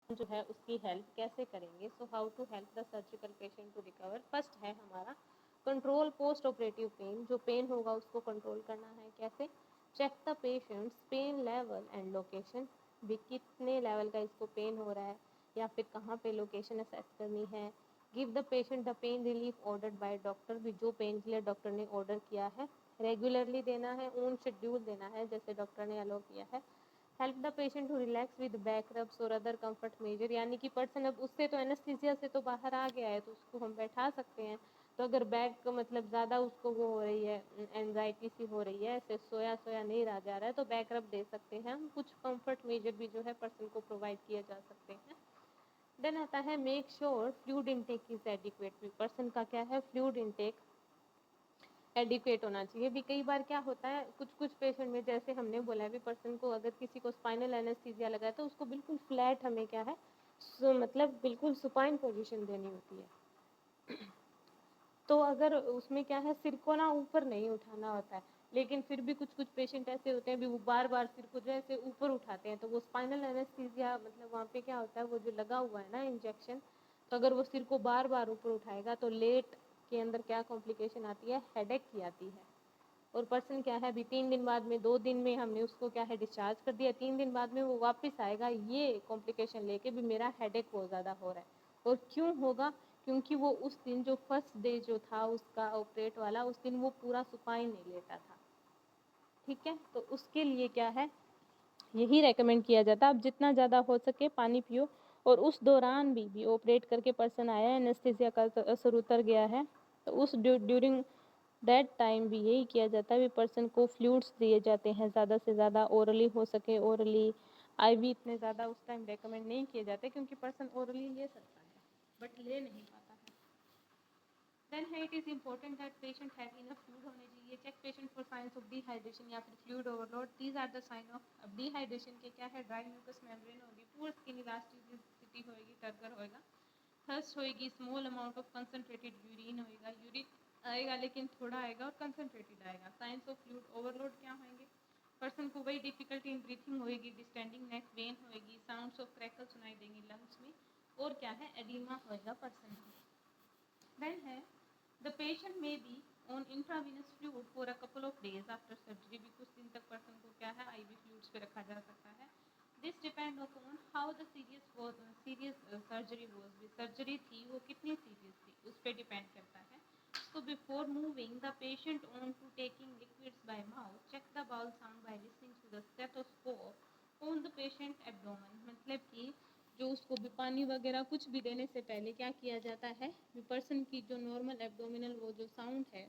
जो है उसकी हेल्प कैसे करेंगे। So how to help the surgical patient to recover. First है हमारा कंट्रोल पोस्ट ऑपरेटिव पेन। जो पेन होगा उसको कंट्रोल करना है कैसे। Check the patients pain level and location, भी कितने लेवल का इसको पेन हो रहा है या फिर कहाँ पे लोकेशन असेस करनी है। Give the patient the pain relief ordered by doctor, भी जो पेन किलर डॉक्टर ने ऑर्डर किया है रेगुलरली देना है, ऑन शेड्यूल देना है जैसे डॉक्टर ने अलो किया है। Help the patient to relax with back rubs और अदर कंफर्ट मेजर, यानी कि पर्सन अब उससे तो एनेस्थीसिया से तो बाहर आ गया है तो उसको हम बैठा सकते हैं। तो अगर बैक मतलब ज़्यादा उसको वो हो रही है, एंजाइटी सी हो रही है, ऐसे सोया सोया नहीं रहा जा रहा है, तो बैक रब दे सकते हैं हम। कुछ कंफर्ट मेजर भी जो है पर्सन को प्रोवाइड किए जा सकते हैं। देन आता है make sure fluid intake is adequate. Person का क्या है, फ्लूइड इनटेक एडिक्वेट होना चाहिए। भी कई बार क्या होता है कुछ कुछ पेशेंट में, जैसे हमने बोला है भी पर्सन को अगर किसी को स्पाइनल एनेस्थीसिया लगा है तो उसको बिल्कुल फ्लैट हमें क्या है मतलब बिल्कुल सुपाइन पोजीशन देनी होती है। तो अगर उसमें क्या है सिर को ना ऊपर नहीं उठाना होता है, लेकिन फिर भी कुछ कुछ पेशेंट ऐसे होते हैं भी वो बार बार सिर को जो ऐसे ऊपर उठाते हैं, तो वो स्पाइनल एनेस्थीसिया मतलब वहाँ पे क्या होता है वो जो लगा हुआ है ना इंजेक्शन, तो अगर वो सिर को बार बार ऊपर उठाएगा तो लेट के अंदर क्या कॉम्प्लिकेशन आती है, हेडेक की आती है। और पर्सन क्या है अभी 3 दिन बाद में, 2 दिन में हमने उसको क्या है डिस्चार्ज कर दिया, 3 दिन बाद में वो वापस आएगा ये कॉम्प्लिकेशन लेके भी मेरा हेडेक बहुत ज़्यादा हो रहा है। और क्यों होगा, क्योंकि वो उस दिन जो फर्स्ट डे जो था उसका ऑपरेट वाला, उस दिन वो पूरा सुपाइन नहीं लेटा था। ठीक है, तो उसके लिए क्या है यही रेकमेंड किया जाता है। अब जितना ज़्यादा हो सके पानी पियो। और उस दौरान भी ऑपरेट करके पर्सन आया है, एनेस्थीसिया का असर उतर गया है, तो उस ड्यूरिंग दैट टाइम भी यही किया जाता है भी पर्सन को फ्लूइड्स दिए जाते हैं ज़्यादा से ज़्यादा, ओरली हो सके ओरली। आईवी इतने ज़्यादा उस टाइम रेकमेंड नहीं किए जाते क्योंकि पर्सन ओरली ले सकता है बट ले नहीं पाता है। देन है it is important that patient have enough fluid होने चाहिए। Check patient for signs of dehydration या फिर fluid overload. These are the sign of dehydration के क्या है, ड्राई म्यूकस मेम्ब्रेन होगी, पुअर स्किन इलास्टिसिटी होगी, टर्गर होएगा, थर्स्ट होएगी, small amount of concentrated urine होएगा, यूरिन आएगा लेकिन थोड़ा आएगा और कंसंट्रेटेड आएगा। साइंस ऑफ फ्लूइड ओवरलोड क्या होंगे, पर्सन को वही डिफिकल्टी इन ब्रीथिंग होएगी, डिस्टेंडिंग नेक वेन होएगी, साउंड्स ऑफ क्रैकल सुनाई देंगी लंग्स में, और क्या है एडिमा होएगा पर्सन को। देन है द पेशेंट में be on intravenous fluid for a couple of days after surgery. भी कुछ दिन तक पर्सन को क्या है आईवी फ्लूइड्स पे रखा जा सकता है। This depend upon how the serious surgery was. भी सर्जरी थी वो कितनी सीरियस थी उस पर डिपेंड करता है। So before moving the patient on to taking liquids by mouth, check the bowel sound by listening to the stethoscope on the patient abdomen। मतलब कि जो उसको भी पानी वगैरह कुछ भी देने से पहले क्या किया जाता है, पर्सन की जो नॉर्मल एब्डोमिनल वो जो साउंड है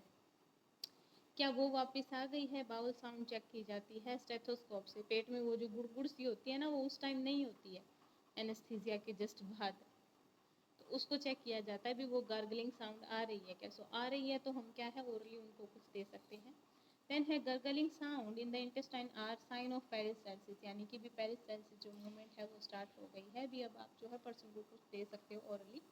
क्या वो वापस आ गई है, बाउल साउंड चेक की जाती है स्टेथोस्कोप से। पेट में वो जो गुड़गुड़ सी होती है ना वो उस टाइम नहीं होती है एनेस्थीसिया के जस्ट बाद, तो उसको चेक किया जाता है भी वो गार्गलिंग साउंड आ रही है क्या। सो आ रही है तो हम क्या है ओरली उनको कुछ दे सकते हैं। देन है gargling sound in the intestine are sign of peristalsis, यानी कि भी पेरिस्टालसिस जो मूवमेंट है वो स्टार्ट हो गई है भी। अब आप जो है पर्सन को कुछ दे सकते हो ओरली।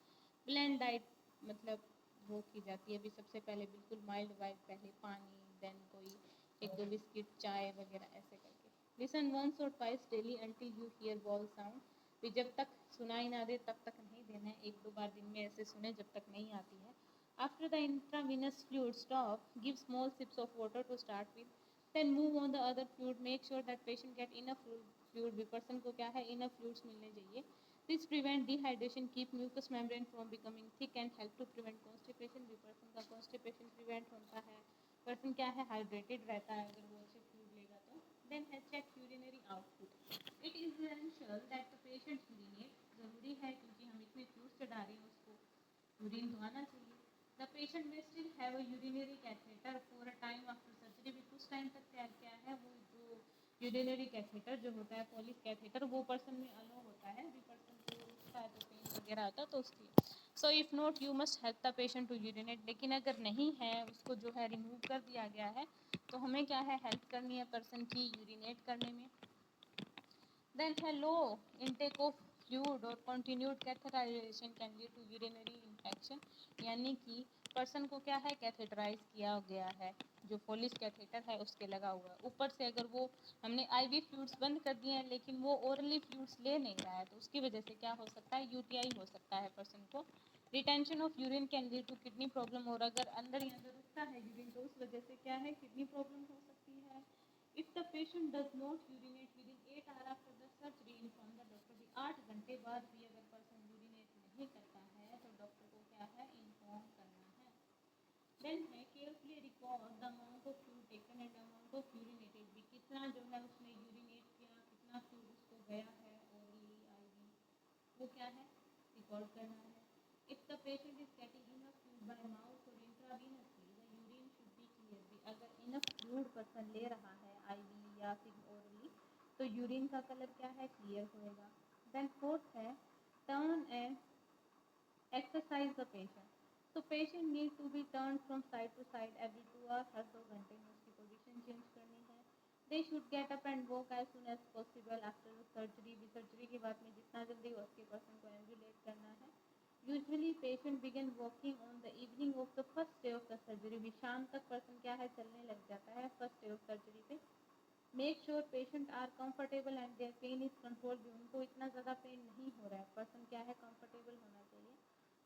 ब्लेंड डाइट मतलब वो की जाती है अभी सबसे पहले बिल्कुल माइल्ड वाइल्ड, पहले पानी, देन कोई 1-2 बिस्किट, चाय वगैरह ऐसे करके। लिसन वंस और twice daily until you here ball sound. भी जब तक सुनाई ना दे तब तक नहीं देना है, 1-2 बार दिन में ऐसे सुने जब तक नहीं आती है। After the intravenous fluid stop, give small sips of water to start with, then move on the other fluid. Make sure that patient get enough fluid. भी person को क्या है enough fluids मिलने चाहिए। This prevent dehydration, keep mucous membrane from becoming thick and help to prevent constipation। भी person का constipation prevent होता है, person क्या है hydrated रहता है अगर वो अच्छे fluid लेगा तो। Then है check urinary output। It is essential that the patient urinate, ज़रूरी है क्योंकि हम इतने fluids चढ़ा रहे हैं उसको यूरिन तो आना चाहिए। द पेशेंट में still have a urinary catheter for a time after surgery. भी कुछ टाइम तक क्या है वो जो यूरिनरी कैथेटर जो होता है पॉलिस कैथेटर वो पर्सन में अलो होता है। भी पर्सन को उठता है तो पेन वगैरह आता है तो उसके लिए। So if not you must help the patient to urinate. लेकिन अगर नहीं है उसको जो है रिमूव कर दिया गया है तो हमें क्या है हेल्प करनी है पर्सन की यूरिनेट करने में। देन है लो इनटेक ऑफ फ्लूइड और continued catheterization can lead to urinary infection, यानी कि पर्सन को क्या है कैथेटराइज किया गया है, जो फोलिस कैथेटर है उसके लगा हुआ है, ऊपर से अगर वो हमने आईवी फ्लूइड्स बंद कर दिए हैं लेकिन वो ओरली फ्लूइड्स ले नहीं रहा है, तो उसकी वजह से क्या हो सकता है यूटीआई हो सकता है पर्सन को। Retention of urine can lead to kidney problem, और अगर अंदर ही अंदर रुकता है यूरिन तो उस वजह से क्या है किडनी प्रॉब्लम हो सकती है। If the patient does not urinate with in 8 hour after the surgery, inform the doctor. 8 घंटे बाद भी अगर पर्सन यूरिनेट नहीं करता है तो डॉक्टर को क्या है इन्फॉर्म करना है। देन है carefully record the amount of fluid taken and amount of urinated, भी कितना जो है उसने यूरिनेट किया, कितना फ्लूइड उसको गया है ओरली आईवी, वो क्या है रिकॉर्ड करना है। If the patient is getting enough fluid by mouth और intravenously the urine should be clear, भी अगर इनफ फ्लूइड पर्सन ले रहा है आईवी या फिर ओरली तो यूरिन का कलर क्या है क्लियर होएगा। देन फोर्थ है turn and exercise the patient, तो patient need to be turn from side to side every 2 hours, हर 2 घंटे में उसकी पोजीशन चेंज करनी है। They should get up and walk as soon as possible after surgery, भी surgery के बाद में जितना जल्दी हो सके पर्सन को एम्बुलेट करना है। Usually patient begin walking on the evening of the first day of the surgery, भी शाम तक पर्सन क्या है चलने लग जाता है फर्स्ट डे ऑफ सर्जरी पे। Make sure patient are comfortable and their pain is control, भी उनको इतना ज़्यादा पेन नहीं हो रहा है, पर्सन क्या है कंफर्टेबल होना चाहिए।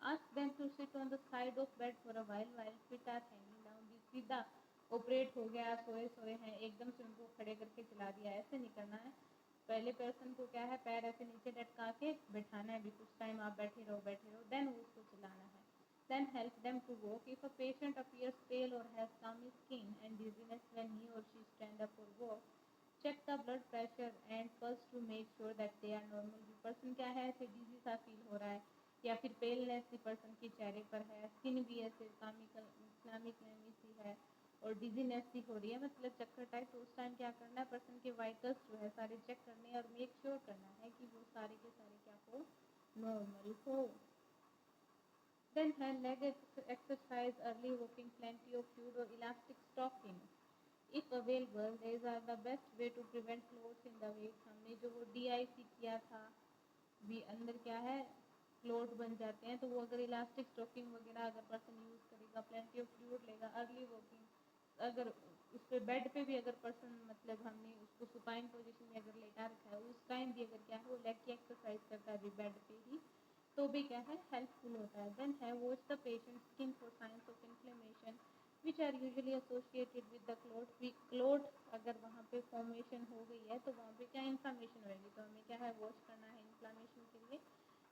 Ask them to sit on the side of bed for a while feet are hanging down, भी सीधा ऑपरेट हो गया सोए सोए हैं एकदम से उनको खड़े करके चला दिया, ऐसे नहीं करना है। पहले पर्सन को क्या है पैर ऐसे नीचे लटका के बैठाना है, भी कुछ टाइम आप बैठे रहो देन उसको चलाना है। Then help them to walk. If a patient appears pale or has clammy skin and dizziness when he or she stand up or walk, check the blood pressure and pulse to make sure that they are normal. भी person क्या है ऐसे डिजी सा feel हो रहा है या फिर पेलनेस भी पर्सन के चेहरे पर है, स्किन भी ऐसे क्लामी सी है और डिजीनेस भी हो रही है मतलब चक्कर टाइप, तो उस टाइम क्या करना है पर्सन के वाइटल्स जो है सारे चेक करने हैं और मेक श्योर करना है कि वो सारे के सारे क्या हो नॉर्मल हो। Then है leg exercise, early walking, plenty of fluid or elastic stocking. If available, these are the best way to prevent clots in the veins. हमने जो वो DIC किया था भी अंदर क्या है क्लोट बन जाते हैं, तो वो अगर इलास्टिक स्टॉकिंग वगैरह अगर पर्सन यूज़ करेगा, प्लेंटी ऑफ फ्लूइड लेगा, अर्ली वॉकिंग, अगर उस पर बेड पे भी अगर पर्सन मतलब हमने उसको सुपाइन पोजीशन में अगर लेटा रखा है उस टाइम भी अगर क्या है वो लेग की एक्सरसाइज करता है भी बेड पे ही, तो भी क्या है हेल्पफुल होता है। देन है watch the patient skin for signs of inflammation which are usually associated with the clot, भी क्लोट अगर वहाँ पे फॉर्मेशन हो गई है तो वहाँ पे क्या इन्फ्लेमेशन होगी, तो हमें क्या है वॉच करना है इन्फ्लेमेशन के लिए।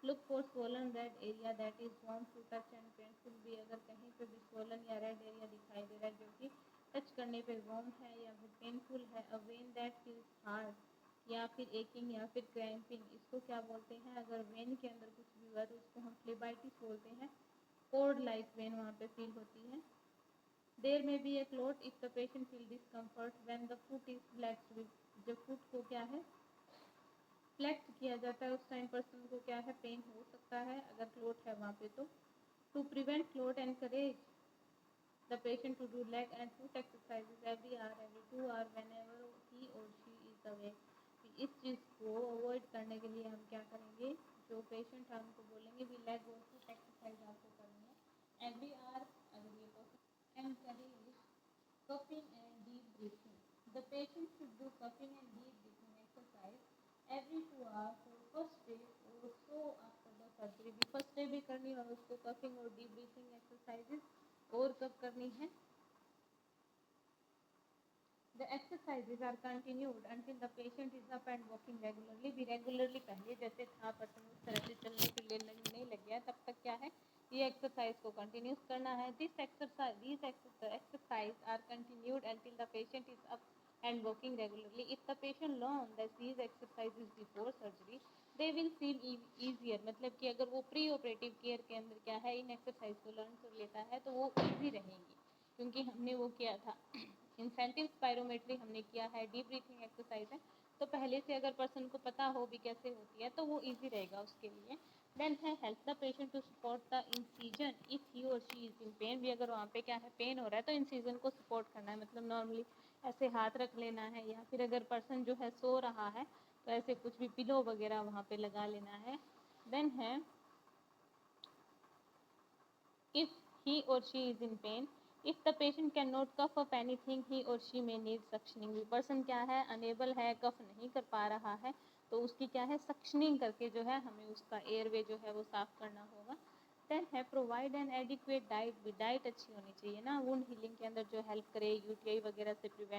Look for swollen red area that is warm to touch and painful, भी अगर कहीं पे भी स्वोलन या रेड एरिया दिखाई दे रहा है जो कि टच करने पे वार्म है या फिर पेनफुल है। अ वेन दैट फील्स हार्ड या फिर एकिंग या फिर क्रैम्पिंग, इसको क्या बोलते हैं अगर वेन के अंदर कुछ भी हुआ तो उसको हम फ्लेबाइटिस बोलते हैं। कोड लाइक वेन वहाँ पे फील होती है। There may be a clot if the patient feel discomfort when the foot is flexed, जब फुट को क्या है फ्लेक्स किया जाता है उस टाइम पर्सन को क्या है पेन हो सकता है अगर क्लोट है वहाँ पे तो। To prevent clot encourage the patient to do leg and foot exercises every hour, every 2 hour whenever he or she is awake। इस चीज़ को अवॉइड करने के लिए हम क्या करेंगे, जो पेशेंट है उनको बोलेंगे भी लेग और फुट एक्सरसाइज आपको करनी है एवरी आवर अगर ये possible. Encourage coughing and deep breathing, the patient should do coughing and deep breathing exercise every 2 hour for first day और so after the surgery, भी फर्स्ट डे भी करनी और उसको कफिंग और डीप ब्रीथिंग एक्सरसाइजेस और कब करनी है। The exercises are continued until the patient is up and walking regularly, भी रेगुलरली पहले जैसे था पर्सन उस तरह से चलने फिरने लगने लग गया तब तक क्या है ये एक्सरसाइज को कंटिन्यूस करना है। these exercise are continued until the patient is up and walking regularly. If the patient learn that these exercises before surgery they will feel easier, मतलब कि अगर वो प्री ऑपरेटिव केयर के अंदर क्या है इन एक्सरसाइज को लर्न कर लेता है तो वो ईजी रहेंगी क्योंकि हमने वो किया था इंसेंटिव स्पायरोमेट्री हमने किया है, डीप ब्रीथिंग एक्सरसाइज है, तो पहले से अगर पर्सन को पता हो भी कैसे होती है तो वो इजी रहेगा उसके लिए। देन है help the patient to support the incision if he और शी इज इन पेन, भी अगर वहाँ पे क्या है पेन हो रहा है तो इंसीजन को सपोर्ट करना है, मतलब नॉर्मली ऐसे हाथ रख लेना है या फिर अगर पर्सन जो है सो रहा है तो ऐसे कुछ भी पिलो वगैरह वहाँ पे लगा लेना है। देन है if he or she is in pain, if the patient cannot cough up anything, he or she may need suctioning। भी पर्सन क्या है, अनेबल है, कफ नहीं कर पा रहा है, तो उसकी क्या है, सक्शनिंग करके जो है हमें उसका एयरवे जो है वो साफ करना होगा। देन है प्रोवाइड एन एडिक्वेट डाइट। भी डाइट अच्छी होनी चाहिए ना, वुंड हीलिंग के अंदर जो हेल्प करे, यूटीआई वगैरह से प्रिवेंट